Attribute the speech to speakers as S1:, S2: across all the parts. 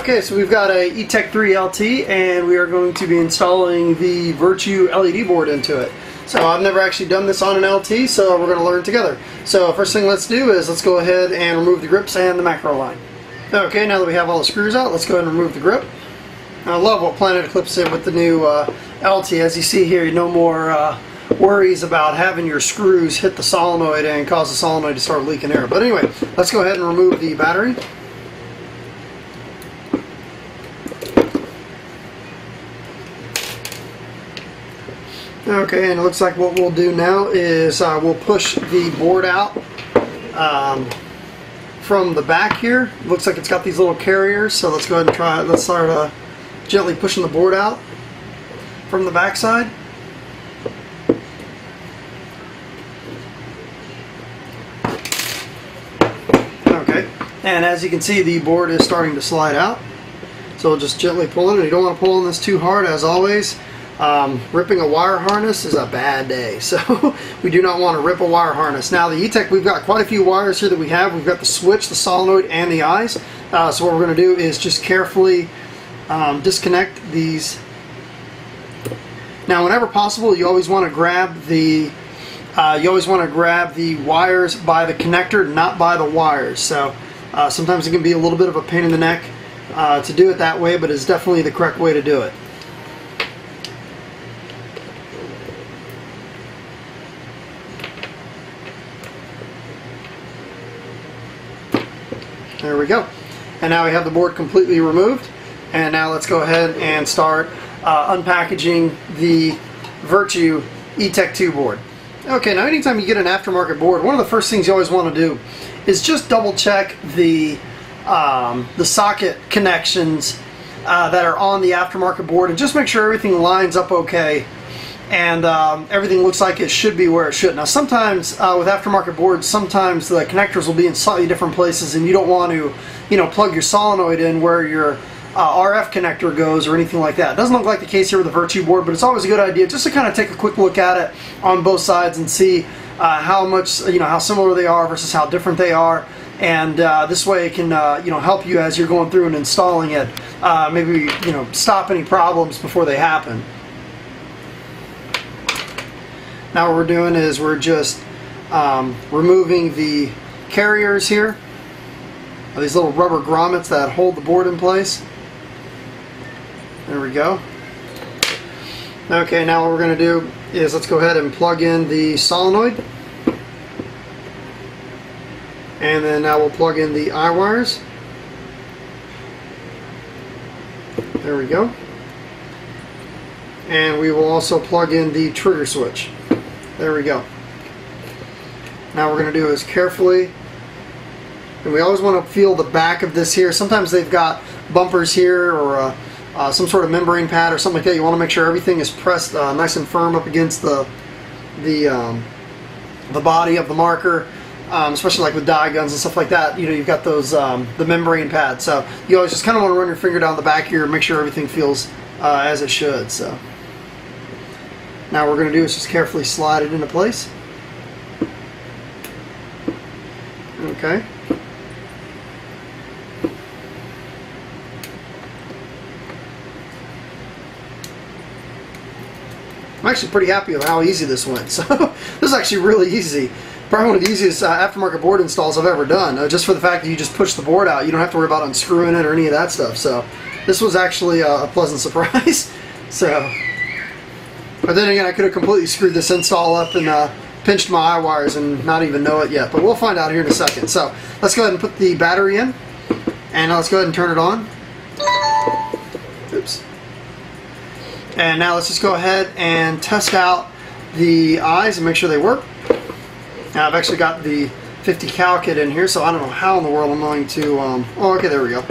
S1: Okay, so we've got a Etek 3 LT and we are going to be installing the Virtue LED board into it. So I've never actually done this on an LT, so we're going to learn together. So first thing let's do is let's go ahead and remove the grips and the macro line. Okay, now that we have all the screws out, let's go ahead and remove the grip. I love what Planet Eclipse did with the new LT. As you see here, no more worries about having your screws hit the solenoid and cause the solenoid to start leaking air. But anyway, let's go ahead and remove the battery. Okay, and it looks like what we'll do now is we'll push the board out from the back here. It looks like it's got these little carriers, so let's go ahead and try it. Let's start gently pushing the board out from the back side. Okay, and as you can see, the board is starting to slide out. So we'll just gently pull it. And you don't want to pull on this too hard, as always. Ripping a wire harness is a bad day, so we do not want to rip a wire harness. Now the Etek, we've got quite a few wires here that we have. We've got the switch, the solenoid, and the eyes. So what we're going to do is just carefully disconnect these. Now whenever possible, you always want to grab the wires by the connector, not by the wires. So sometimes it can be a little bit of a pain in the neck to do it that way, but it's definitely the correct way to do it. There we go. And now we have the board completely removed. And now let's go ahead and start unpackaging the Virtue Etek 2 board. Okay, now anytime you get an aftermarket board, one of the first things you always want to do is just double check the socket connections that are on the aftermarket board, and just make sure everything lines up okay and everything looks like it should be where it should. Now sometimes with aftermarket boards, sometimes the connectors will be in slightly different places and you don't want to, plug your solenoid in where your RF connector goes or anything like that. It doesn't look like the case here with the Virtue board, but it's always a good idea just to kind of take a quick look at it on both sides and see how much, how similar they are versus how different they are. And this way it can help you as you're going through and installing it, maybe stop any problems before they happen. Now what we're doing is we're just removing the carriers here, these little rubber grommets that hold the board in place. There we go. Okay, now what we're going to do is let's go ahead and plug in the solenoid. And then now we'll plug in the eye wires. There we go. And we will also plug in the trigger switch. There we go. Now what we're going to do is carefully, and we always want to feel the back of this here. Sometimes they've got bumpers here or some sort of membrane pad or something like that. You want to make sure everything is pressed nice and firm up against the body of the marker, especially like with dye guns and stuff like that. You've got those the membrane pads. So you always just kind of want to run your finger down the back here and make sure everything feels as it should. So now what we're going to do is just carefully slide it into place. Okay. I'm actually pretty happy with how easy this went. So this is actually really easy. Probably one of the easiest aftermarket board installs I've ever done. Just for the fact that you just push the board out. You don't have to worry about unscrewing it or any of that stuff. So this was actually a pleasant surprise. So, but then again, I could have completely screwed this install up and pinched my eye wires and not even know it yet. But we'll find out here in a second. So let's go ahead and put the battery in. And now let's go ahead and turn it on. Oops. And now let's just go ahead and test out the eyes and make sure they work. Now I've actually got the 50 cal kit in here, so I don't know how in the world I'm going to, oh okay, there we go.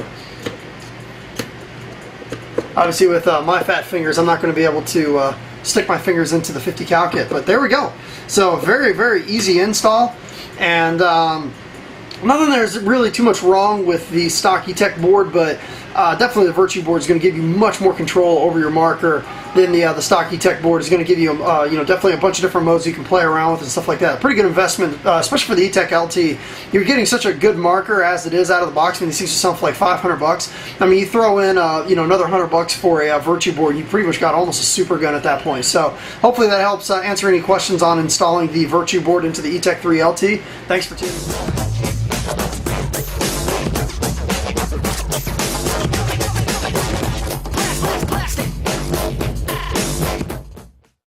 S1: Obviously with my fat fingers, I'm not going to be able to stick my fingers into the 50 cal kit, but there we go. So very, very easy install, and nothing there's really too much wrong with the stock Etek board, but definitely the Virtue board is going to give you much more control over your marker then the stock Etek board is going to give you, definitely a bunch of different modes you can play around with and stuff like that. Pretty good investment, especially for the Etek LT. You're getting such a good marker as it is out of the box. I mean, these things are selling for like $500. I mean, you throw in, another $100 for a Virtue board, you pretty much got almost a super gun at that point. So hopefully that helps answer any questions on installing the Virtue board into the Etek 3 LT. Thanks for tuning in.